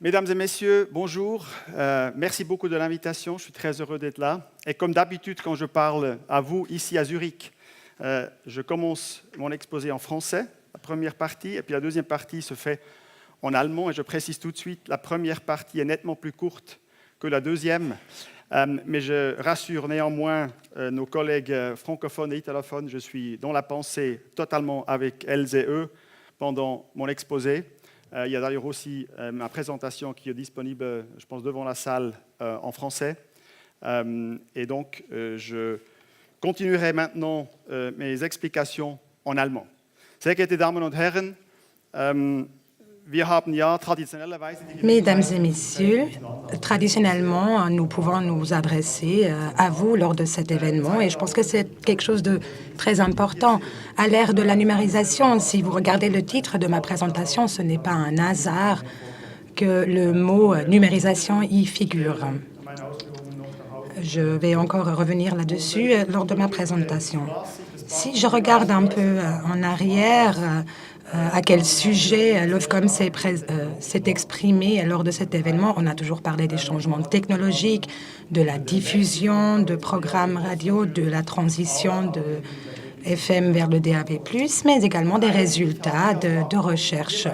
Mesdames et messieurs, bonjour. Merci beaucoup de l'invitation. Je suis très heureux d'être là. Et comme d'habitude, quand je parle à vous ici à Zurich, je commence mon exposé en français, la première partie, et puis la deuxième partie se fait en allemand. Et je précise tout de suite, la première partie est nettement plus courte que la deuxième. Mais je rassure néanmoins nos collègues francophones et italophones. Je suis dans la pensée totalement avec elles et eux pendant mon exposé. Il y a d'ailleurs aussi ma présentation qui est disponible, je pense, devant la salle en français. Et donc, je continuerai maintenant mes explications en allemand. Sehr geehrte Damen und Herren, wir haben ja traditionellerweise... Mesdames et messieurs, traditionnellement, nous pouvons nous adresser à vous lors de cet événement et je pense que c'est quelque chose de très important. À l'ère de la numérisation, si vous regardez le titre de ma présentation, ce n'est pas un hasard que le mot numérisation y figure. Je vais encore revenir là-dessus lors de ma présentation. Si je regarde un peu en arrière, à quel sujet l'OFCOM s'est exprimé lors de cet événement. On a toujours parlé des changements technologiques, de la diffusion de programmes radio, de la transition de FM vers le DAB+, mais également des résultats de recherche.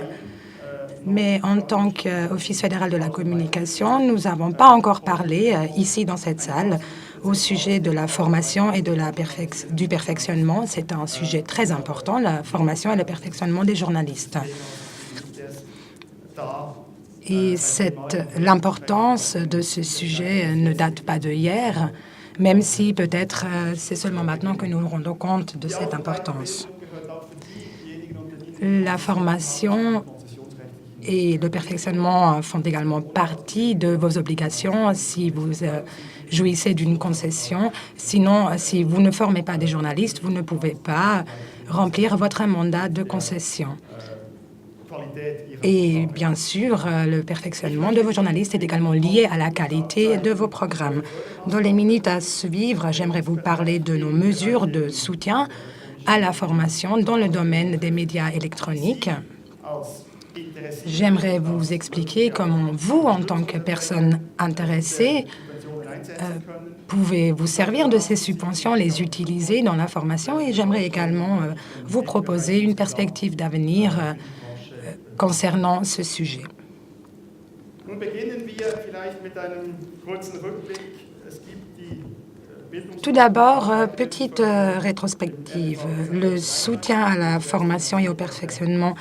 Mais en tant qu'Office fédéral de la communication, nous n'avons pas encore parlé ici dans cette salle au sujet de la formation et du perfectionnement. C'est un sujet très important, la formation et le perfectionnement des journalistes. Et l'importance de ce sujet ne date pas de hier, même si peut-être c'est seulement maintenant que nous nous rendons compte de cette importance. La formation et le perfectionnement font également partie de vos obligations si vous jouissez d'une concession. Sinon, si vous ne formez pas des journalistes, vous ne pouvez pas remplir votre mandat de concession. Et bien sûr, le perfectionnement de vos journalistes est également lié à la qualité de vos programmes. Dans les minutes à suivre, j'aimerais vous parler de nos mesures de soutien à la formation dans le domaine des médias électroniques. J'aimerais vous expliquer comment vous, en tant que personne intéressée, pouvez vous servir de ces subventions, les utiliser dans la formation et j'aimerais également vous proposer une perspective d'avenir concernant ce sujet. Tout d'abord, petite rétrospective. Le soutien à la formation et au perfectionnement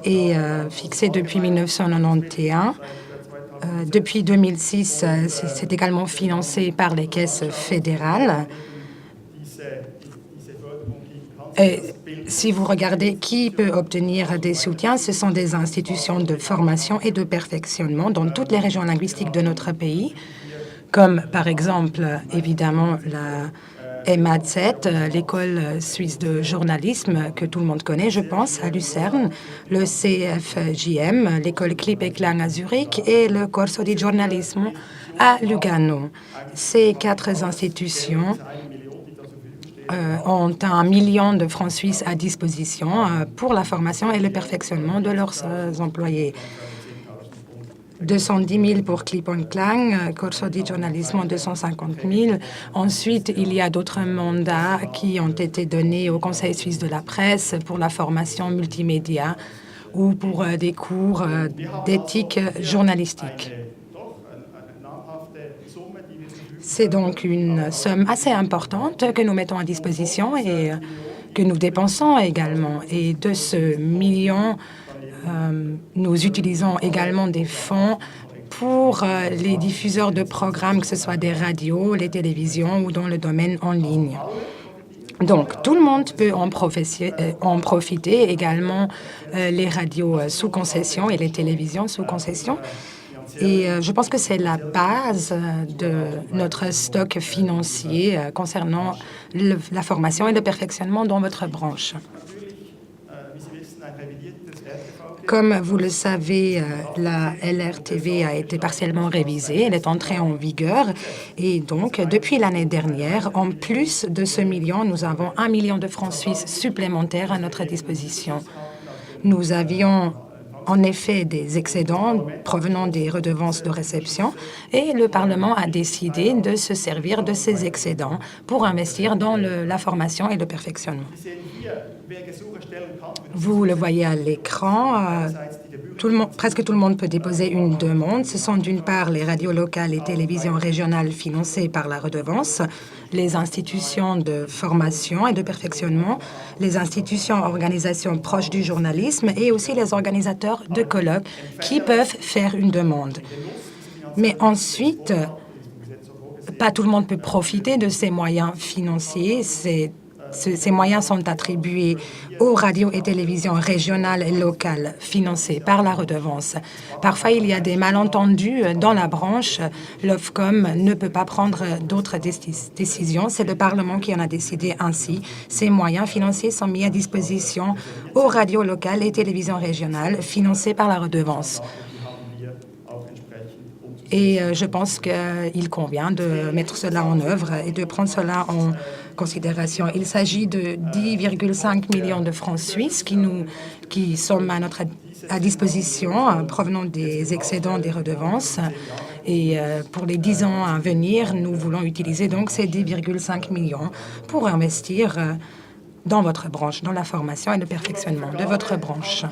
est fixé depuis 1991. Depuis 2006, c'est également financé par les caisses fédérales. Et si vous regardez qui peut obtenir des soutiens, ce sont des institutions de formation et de perfectionnement dans toutes les régions linguistiques de notre pays, comme par exemple, évidemment, la EMAD7, l'école suisse de journalisme que tout le monde connaît, je pense, à Lucerne, le CFJM, l'école Clip et Klang à Zurich et le Corso di Giornalismo à Lugano. Ces quatre institutions ont 1 million de francs suisses à disposition pour la formation et le perfectionnement de leurs employés. 210 000 pour Clip and Klang, Corso di Giornalismo 250 000. Ensuite, il y a d'autres mandats qui ont été donnés au Conseil suisse de la presse pour la formation multimédia ou pour des cours d'éthique journalistique. C'est donc une somme assez importante que nous mettons à disposition et que nous dépensons également. Et de ce million, nous utilisons également des fonds pour les diffuseurs de programmes, que ce soit des radios, les télévisions ou dans le domaine en ligne. Donc, tout le monde peut en profiter, également les radios sous concession et les télévisions sous concession. Et je pense que c'est la base de notre stock financier concernant la formation et le perfectionnement dans votre branche. Comme vous le savez, la LRTV a été partiellement révisée. Elle est entrée en vigueur. Et donc, depuis l'année dernière, en plus de ce million, nous avons 1 million de francs suisses supplémentaires à notre disposition. Nous avions en effet des excédents provenant des redevances de réception et le Parlement a décidé de se servir de ces excédents pour investir dans la formation et le perfectionnement. Vous le voyez à l'écran, presque tout le monde peut déposer une demande. Ce sont d'une part les radios locales et télévisions régionales financées par la redevance, les institutions de formation et de perfectionnement, les institutions organisations proches du journalisme et aussi les organisateurs de colloques qui peuvent faire une demande. Mais ensuite, pas tout le monde peut profiter de ces moyens financiers. Ces moyens sont attribués aux radios et télévisions régionales et locales financées par la redevance. Parfois, il y a des malentendus dans la branche. L'OFCOM ne peut pas prendre d'autres décisions. C'est le Parlement qui en a décidé ainsi. Ces moyens financiers sont mis à disposition aux radios locales et télévisions régionales financées par la redevance. Et je pense qu'il convient de mettre cela en œuvre et de prendre cela en considération. Il s'agit de 10,5 millions de francs suisses qui sont à disposition provenant des excédents des redevances. Et pour les 10 ans à venir, nous voulons utiliser donc ces 10,5 millions pour investir dans votre branche, dans la formation et le perfectionnement de votre branche.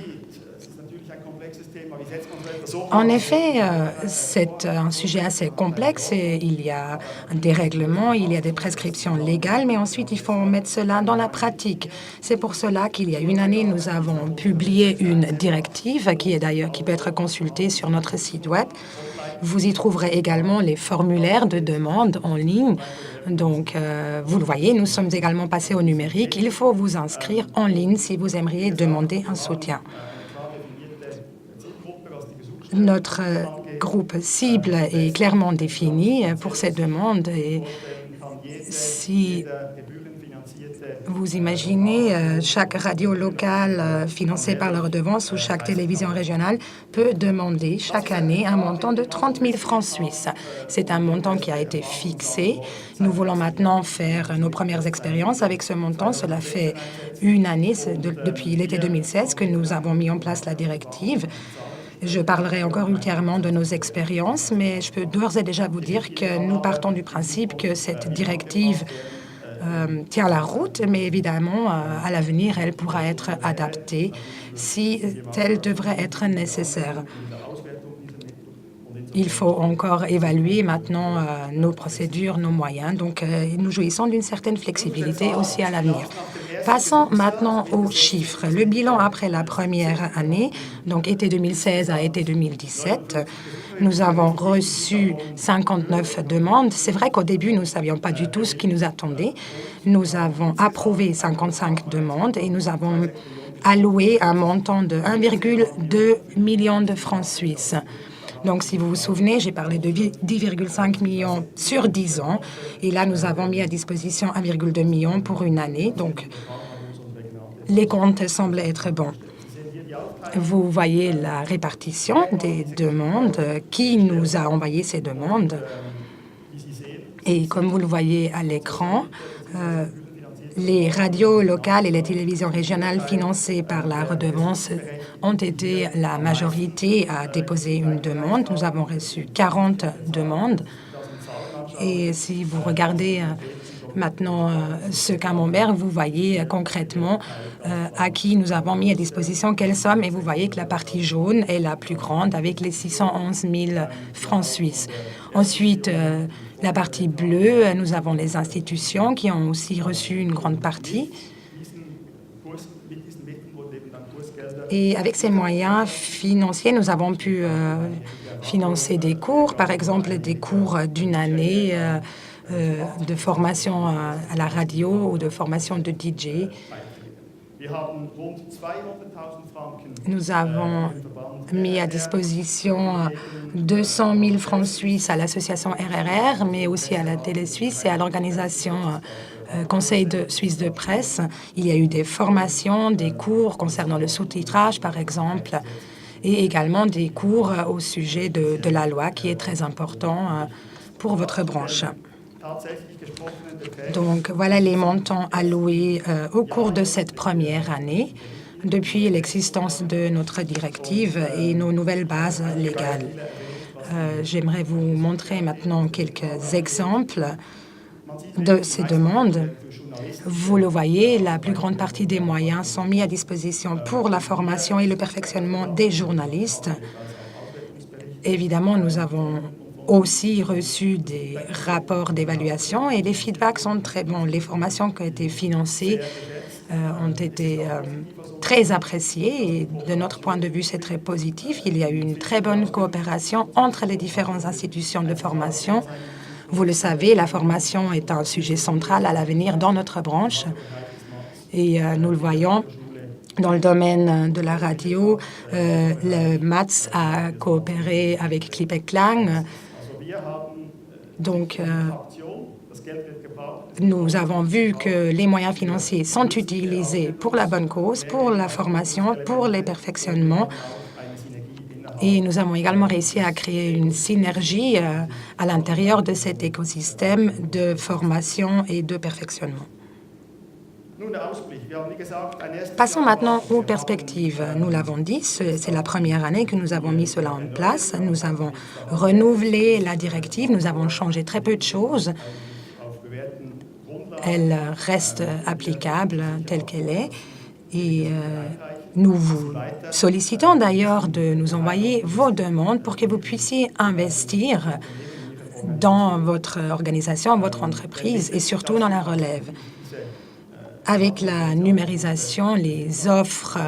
En effet, c'est un sujet assez complexe. Il y a des règlements, il y a des prescriptions légales, mais ensuite, il faut mettre cela dans la pratique. C'est pour cela qu'il y a une année, nous avons publié une directive qui peut être consultée sur notre site web. Vous y trouverez également les formulaires de demande en ligne. Donc, vous le voyez, nous sommes également passés au numérique. Il faut vous inscrire en ligne si vous aimeriez demander un soutien. Notre groupe cible est clairement défini pour ces demandes. Et si vous imaginez, chaque radio locale financée par la redevance ou chaque télévision régionale peut demander chaque année un montant de 30 000 francs suisses. C'est un montant qui a été fixé. Nous voulons maintenant faire nos premières expériences avec ce montant. Cela fait une année, depuis l'été 2016, que nous avons mis en place la directive. Je parlerai encore ultérieurement de nos expériences, mais je peux d'ores et déjà vous dire que nous partons du principe que cette directive tient la route, mais évidemment, à l'avenir, elle pourra être adaptée si tel devrait être nécessaire. Il faut encore évaluer maintenant nos procédures, nos moyens. Donc, nous jouissons d'une certaine flexibilité aussi à l'avenir. Passons maintenant aux chiffres. Le bilan après la première année, donc été 2016 à été 2017, nous avons reçu 59 demandes. C'est vrai qu'au début, nous ne savions pas du tout ce qui nous attendait. Nous avons approuvé 55 demandes et nous avons alloué un montant de 1,2 million de francs suisses. Donc, si vous vous souvenez, j'ai parlé de 10,5 millions sur 10 ans. Et là, nous avons mis à disposition 1,2 million pour une année. Donc, les comptes semblent être bons. Vous voyez la répartition des demandes, qui nous a envoyé ces demandes. Et comme vous le voyez à l'écran, les radios locales et les télévisions régionales financées par la redevance ont été la majorité à déposer une demande. Nous avons reçu 40 demandes. Et si vous regardez maintenant ce camembert, vous voyez concrètement à qui nous avons mis à disposition quelle somme. Et vous voyez que la partie jaune est la plus grande avec les 611 000 francs suisses. Ensuite, la partie bleue, nous avons les institutions qui ont aussi reçu une grande partie. Et avec ces moyens financiers, nous avons pu financer des cours, par exemple des cours d'une année de formation à la radio ou de formation de DJ. Nous avons mis à disposition 200 000 francs suisses à l'association RRR, mais aussi à la Télé Suisse et à l'organisation Conseil suisse de presse. Il y a eu des formations, des cours concernant le sous-titrage, par exemple, et également des cours au sujet de la loi, qui est très important pour votre branche. Donc, voilà les montants alloués au cours de cette première année. depuis l'existence de notre directive et nos nouvelles bases légales. J'aimerais vous montrer maintenant quelques exemples de ces demandes. Vous le voyez, la plus grande partie des moyens sont mis à disposition pour la formation et le perfectionnement des journalistes. Évidemment, nous avons aussi reçu des rapports d'évaluation et les feedbacks sont très bons. Les formations qui ont été financées ont été très appréciées et de notre point de vue, c'est très positif. Il y a eu une très bonne coopération entre les différentes institutions de formation. Vous le savez, la formation est un sujet central à l'avenir dans notre branche et nous le voyons. Dans le domaine de la radio, le MATS a coopéré avec Clip et Klang. Donc, nous avons vu que les moyens financiers sont utilisés pour la bonne cause, pour la formation, pour les perfectionnements. Et nous avons également réussi à créer une synergie à l'intérieur de cet écosystème de formation et de perfectionnement. Passons maintenant aux perspectives. Nous l'avons dit, c'est la première année que nous avons mis cela en place. Nous avons renouvelé la directive, nous avons changé très peu de choses. Elle reste applicable telle qu'elle est et nous vous sollicitons d'ailleurs de nous envoyer vos demandes pour que vous puissiez investir dans votre organisation, votre entreprise et surtout dans la relève. Avec la numérisation, les offres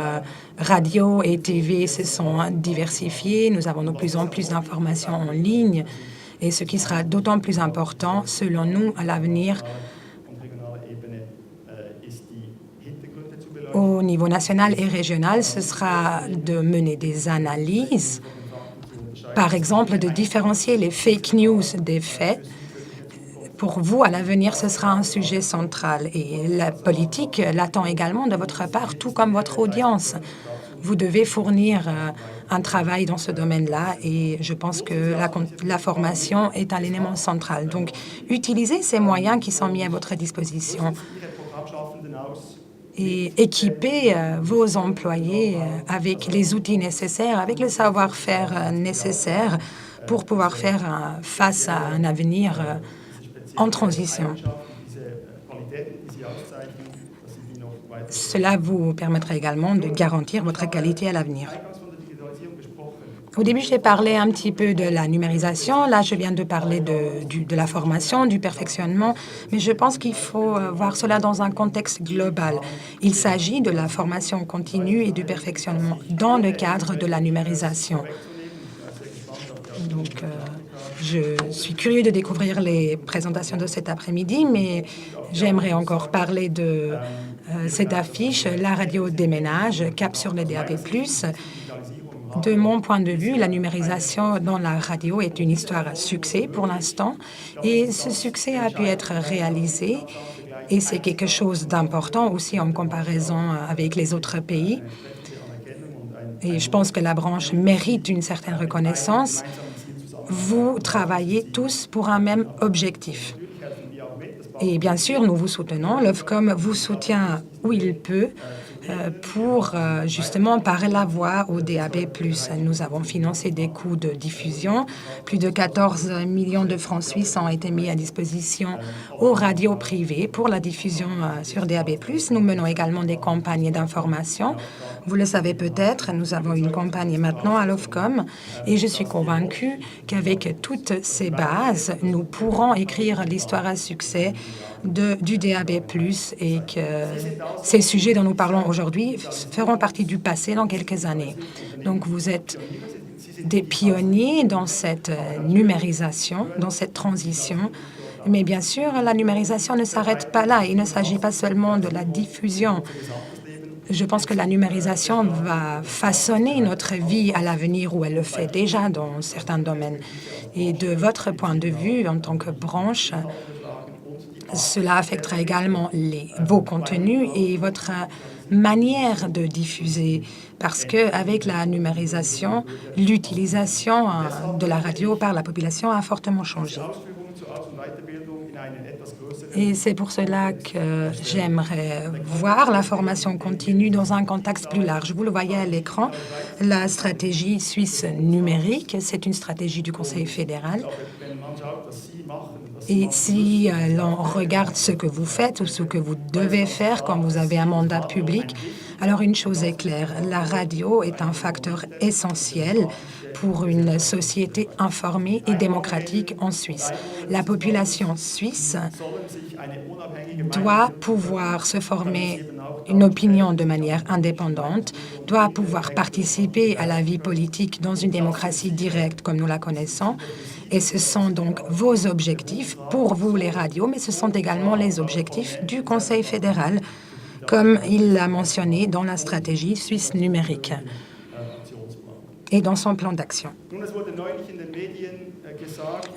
radio et TV se sont diversifiées. Nous avons de plus en plus d'informations en ligne et ce qui sera d'autant plus important, selon nous, à l'avenir, au niveau national et régional, ce sera de mener des analyses, par exemple, de différencier les fake news des faits. Pour vous, à l'avenir, ce sera un sujet central et la politique l'attend également de votre part, tout comme votre audience. Vous devez fournir un travail dans ce domaine-là et je pense que la formation est un élément central. Donc, utilisez ces moyens qui sont mis à votre disposition et équipez vos employés avec les outils nécessaires, avec le savoir-faire nécessaire pour pouvoir faire face à un avenir en transition. Cela vous permettra également de garantir votre qualité à l'avenir. Au début, j'ai parlé un petit peu de la numérisation. Là, je viens de parler de la formation, du perfectionnement, mais je pense qu'il faut voir cela dans un contexte global. Il s'agit de la formation continue et du perfectionnement dans le cadre de la numérisation. Donc, je suis curieux de découvrir les présentations de cet après-midi, mais j'aimerais encore parler de cette affiche, la radio déménage, cap sur le DAB+. De mon point de vue, la numérisation dans la radio est une histoire à succès pour l'instant et ce succès a pu être réalisé et c'est quelque chose d'important aussi en comparaison avec les autres pays. Et je pense que la branche mérite une certaine reconnaissance. Vous travaillez tous pour un même objectif. Et bien sûr, nous vous soutenons. L'Ofcom vous soutient où il peut pour justement parler la voix au DAB+. Nous avons financé des coûts de diffusion. Plus de 14 millions de francs suisses ont été mis à disposition aux radios privées pour la diffusion sur DAB+. Nous menons également des campagnes d'information. Vous le savez peut-être, nous avons une campagne maintenant à l'Ofcom et je suis convaincue qu'avec toutes ces bases, nous pourrons écrire l'histoire à succès du DAB+, et que ces sujets dont nous parlons aujourd'hui feront partie du passé dans quelques années. Donc, vous êtes des pionniers dans cette numérisation, dans cette transition. Mais bien sûr, la numérisation ne s'arrête pas là. Il ne s'agit pas seulement de la diffusion. Je pense que la numérisation va façonner notre vie à l'avenir, où elle le fait déjà dans certains domaines. Et de votre point de vue, en tant que branche, cela affectera également vos contenus et votre manière de diffuser, parce qu'avec la numérisation, l'utilisation de la radio par la population a fortement changé. Et c'est pour cela que j'aimerais voir la formation continue dans un contexte plus large. Vous le voyez à l'écran, la stratégie suisse numérique, c'est une stratégie du Conseil fédéral. Et si l'on regarde ce que vous faites ou ce que vous devez faire quand vous avez un mandat public, alors une chose est claire, la radio est un facteur essentiel pour une société informée et démocratique en Suisse. La population suisse doit pouvoir se former une opinion de manière indépendante, doit pouvoir participer à la vie politique dans une démocratie directe comme nous la connaissons. Et ce sont donc vos objectifs, pour vous les radios, mais ce sont également les objectifs du Conseil fédéral, comme il l'a mentionné dans la stratégie suisse numérique et dans son plan d'action.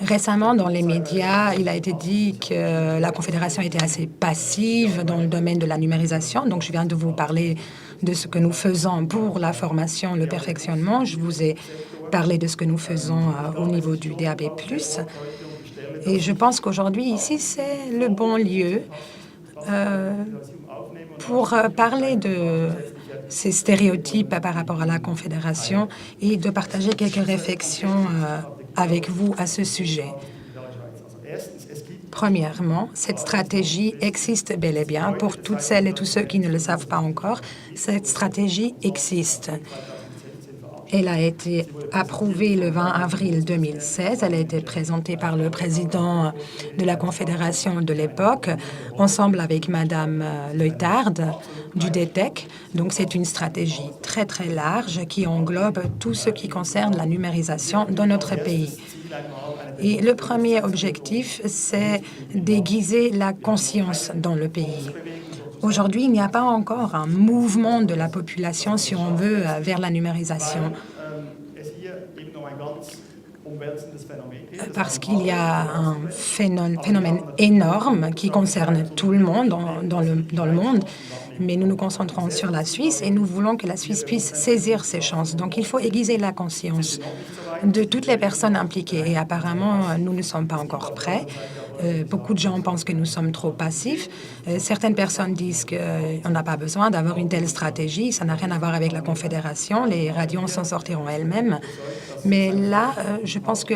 Récemment, dans les médias, il a été dit que la Confédération était assez passive dans le domaine de la numérisation. Donc, je viens de vous parler de ce que nous faisons pour la formation, le perfectionnement. Je vous ai parlé de ce que nous faisons au niveau du DAB+. Et je pense qu'aujourd'hui, ici, c'est le bon lieu pour parler de ces stéréotypes par rapport à la Confédération et de partager quelques réflexions avec vous à ce sujet. Premièrement, cette stratégie existe bel et bien. Pour toutes celles et tous ceux qui ne le savent pas encore, cette stratégie existe. Elle a été approuvée le 20 avril 2016. Elle a été présentée par le président de la Confédération de l'époque, ensemble avec Madame Leutard du DTEC. Donc, c'est une stratégie très, très large qui englobe tout ce qui concerne la numérisation dans notre pays. Et le premier objectif, c'est d'aiguiser la conscience dans le pays. Aujourd'hui, il n'y a pas encore un mouvement de la population, si on veut, vers la numérisation. Parce qu'il y a un phénomène énorme qui concerne tout le monde dans le monde, mais nous nous concentrons sur la Suisse et nous voulons que la Suisse puisse saisir ses chances. Donc, il faut aiguiser la conscience de toutes les personnes impliquées. Et apparemment, nous ne sommes pas encore prêts. Beaucoup de gens pensent que nous sommes trop passifs. Certaines personnes disent qu'on n'a pas besoin d'avoir une telle stratégie. Ça n'a rien à voir avec la Confédération. Les radios s'en sortiront elles-mêmes. Mais là, je pense que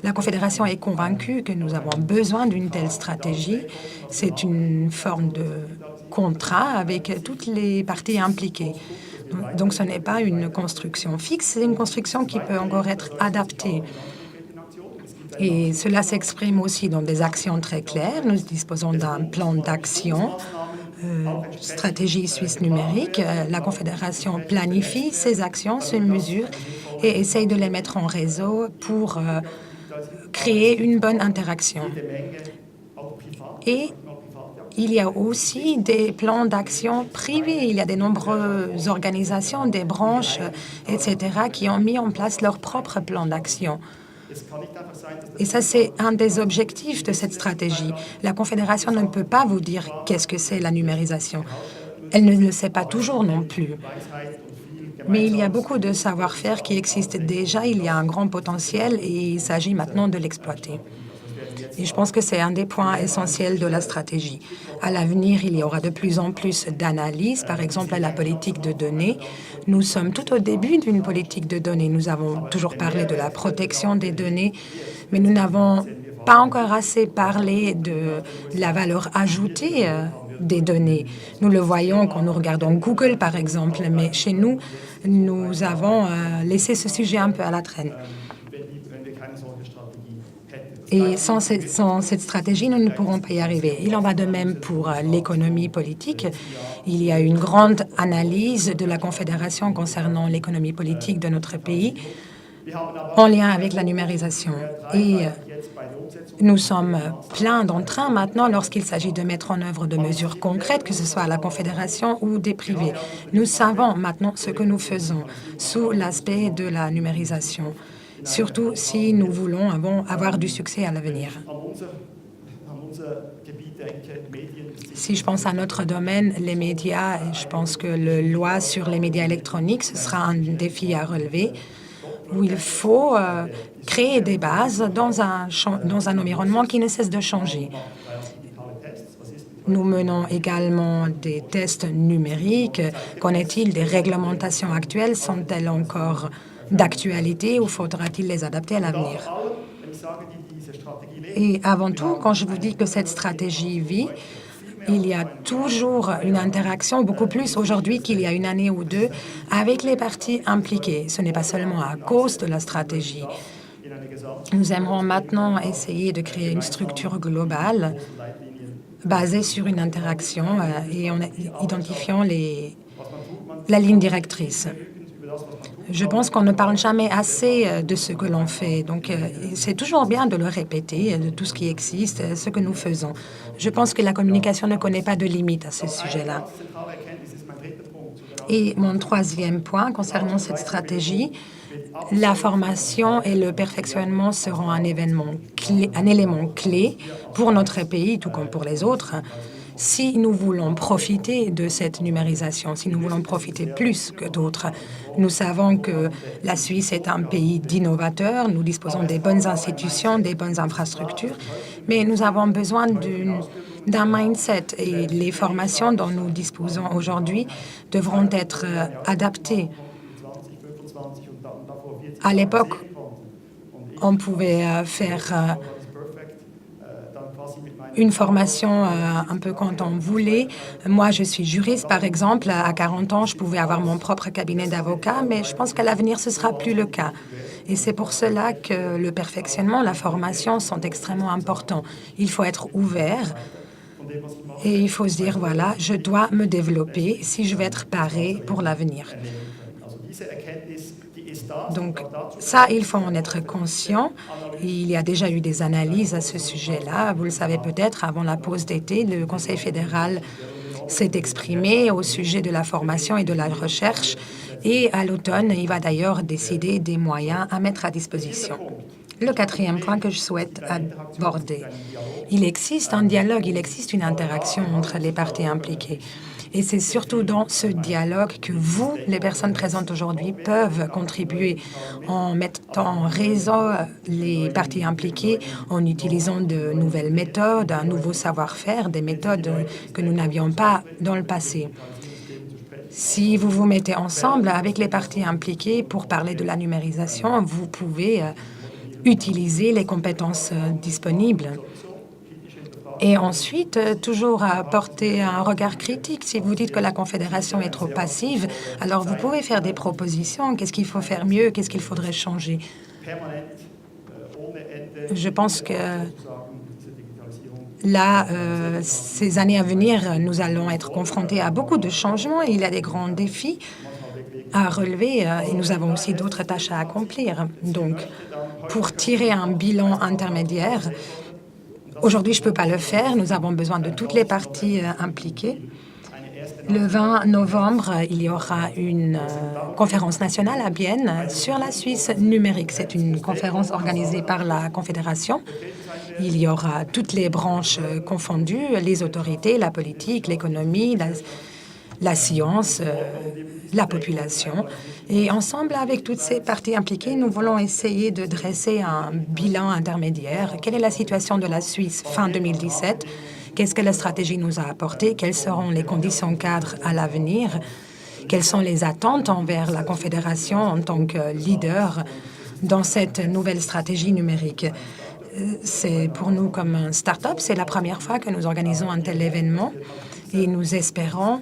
la Confédération est convaincue que nous avons besoin d'une telle stratégie. C'est une forme de contrat avec toutes les parties impliquées. Donc, ce n'est pas une construction fixe, c'est une construction qui peut encore être adaptée. Et cela s'exprime aussi dans des actions très claires. Nous disposons d'un plan d'action, stratégie suisse numérique. La Confédération planifie ses actions, ses mesures et essaye de les mettre en réseau pour créer une bonne interaction. Et il y a aussi des plans d'action privés. Il y a de nombreuses organisations, des branches, etc., qui ont mis en place leur propre plan d'action. Et ça, c'est un des objectifs de cette stratégie. La Confédération ne peut pas vous dire qu'est-ce que c'est la numérisation. Elle ne le sait pas toujours non plus. Mais il y a beaucoup de savoir-faire qui existe déjà. Il y a un grand potentiel et il s'agit maintenant de l'exploiter. Et je pense que c'est un des points essentiels de la stratégie. À l'avenir, il y aura de plus en plus d'analyses, par exemple la politique de données. Nous sommes tout au début d'une politique de données. Nous avons toujours parlé de la protection des données, mais nous n'avons pas encore assez parlé de la valeur ajoutée des données. Nous le voyons quand nous regardons Google, par exemple, mais chez nous, nous avons laissé ce sujet un peu à la traîne. Et sans cette stratégie, nous ne pourrons pas y arriver. Il en va de même pour l'économie politique. Il y a une grande analyse de la Confédération concernant l'économie politique de notre pays en lien avec la numérisation. Et nous sommes plein d'entrain maintenant lorsqu'il s'agit de mettre en œuvre de mesures concrètes, que ce soit à la Confédération ou des privés. Nous savons maintenant ce que nous faisons sous l'aspect de la numérisation, surtout si nous voulons avoir du succès à l'avenir. Si je pense à notre domaine, les médias, je pense que la loi sur les médias électroniques, ce sera un défi à relever, où il faut créer des bases dans un environnement qui ne cesse de changer. Nous menons également des tests numériques. Qu'en est-il des réglementations actuelles? Sont-elles encore d'actualité ou faudra-t-il les adapter à l'avenir? Et avant tout, quand je vous dis que cette stratégie vit, il y a toujours une interaction, beaucoup plus aujourd'hui qu'il y a une année ou deux, avec les parties impliquées. Ce n'est pas seulement à cause de la stratégie. Nous aimerons maintenant essayer de créer une structure globale basée sur une interaction et en identifiant la ligne directrice. Je pense qu'on ne parle jamais assez de ce que l'on fait. Donc, c'est toujours bien de le répéter, de tout ce qui existe, ce que nous faisons. Je pense que la communication ne connaît pas de limite à ce sujet-là. Et mon troisième point concernant cette stratégie, la formation et le perfectionnement seront un élément clé pour notre pays, tout comme pour les autres. Si nous voulons profiter de cette numérisation, si nous voulons profiter plus que d'autres, nous savons que la Suisse est un pays d'innovateurs, nous disposons des bonnes institutions, des bonnes infrastructures, mais nous avons besoin d'un mindset et les formations dont nous disposons aujourd'hui devront être adaptées. À l'époque, on pouvait faire une formation un peu quand on voulait. Moi, je suis juriste, par exemple. À 40 ans, je pouvais avoir mon propre cabinet d'avocat, mais je pense qu'à l'avenir, ce ne sera plus le cas. Et c'est pour cela que le perfectionnement, la formation sont extrêmement importants. Il faut être ouvert et il faut se dire, voilà, je dois me développer si je veux être paré pour l'avenir. Donc, ça, il faut en être conscient. Il y a déjà eu des analyses à ce sujet-là. Vous le savez peut-être, avant la pause d'été, le Conseil fédéral s'est exprimé au sujet de la formation et de la recherche. Et à l'automne, il va d'ailleurs décider des moyens à mettre à disposition. Le quatrième point que je souhaite aborder. Il existe un dialogue, il existe une interaction entre les parties impliquées. Et c'est surtout dans ce dialogue que vous, les personnes présentes aujourd'hui, peuvent contribuer en mettant en réseau les parties impliquées, en utilisant de nouvelles méthodes, un nouveau savoir-faire, des méthodes que nous n'avions pas dans le passé. Si vous vous mettez ensemble avec les parties impliquées pour parler de la numérisation, vous pouvez utiliser les compétences disponibles. Et ensuite, toujours porter un regard critique. Si vous dites que la Confédération est trop passive, alors vous pouvez faire des propositions. Qu'est-ce qu'il faut faire mieux? Qu'est-ce qu'il faudrait changer? Je pense que là, ces années à venir, nous allons être confrontés à beaucoup de changements. Il y a des grands défis à relever et nous avons aussi d'autres tâches à accomplir. Donc, pour tirer un bilan intermédiaire, aujourd'hui, je ne peux pas le faire. Nous avons besoin de toutes les parties impliquées. Le 20 novembre, il y aura une conférence nationale à Bienne sur la Suisse numérique. C'est une conférence organisée par la Confédération. Il y aura toutes les branches confondues, les autorités, la politique, l'économie, la science, la population. Et ensemble, avec toutes ces parties impliquées, nous voulons essayer de dresser un bilan intermédiaire. Quelle est la situation de la Suisse fin 2017? Qu'est-ce que la stratégie nous a apporté? Quelles seront les conditions cadres à l'avenir? Quelles sont les attentes envers la Confédération en tant que leader dans cette nouvelle stratégie numérique? C'est pour nous comme un start-up, c'est la première fois que nous organisons un tel événement et nous espérons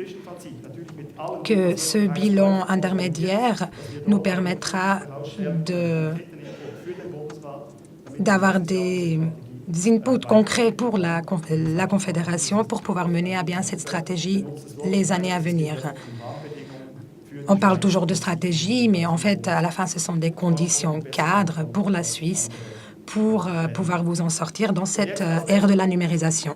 que ce bilan intermédiaire nous permettra d'avoir des inputs concrets pour la Confédération pour pouvoir mener à bien cette stratégie les années à venir. On parle toujours de stratégie, mais en fait, à la fin, ce sont des conditions cadres pour la Suisse pour pouvoir vous en sortir dans cette ère de la numérisation.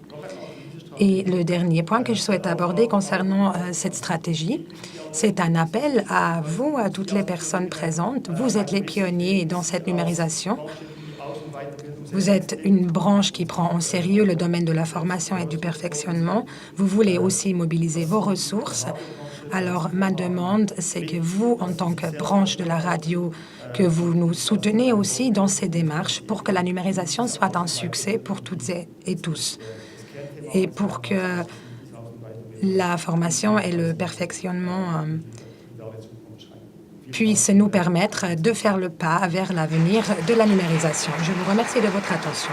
Et le dernier point que je souhaite aborder concernant cette stratégie, c'est un appel à vous, à toutes les personnes présentes. Vous êtes les pionniers dans cette numérisation. Vous êtes une branche qui prend en sérieux le domaine de la formation et du perfectionnement. Vous voulez aussi mobiliser vos ressources Alors, ma demande, c'est que vous, en tant que branche de la radio, que vous nous soutenez aussi dans ces démarches pour que la numérisation soit un succès pour toutes et tous et pour que la formation et le perfectionnement puissent nous permettre de faire le pas vers l'avenir de la numérisation. Je vous remercie de votre attention.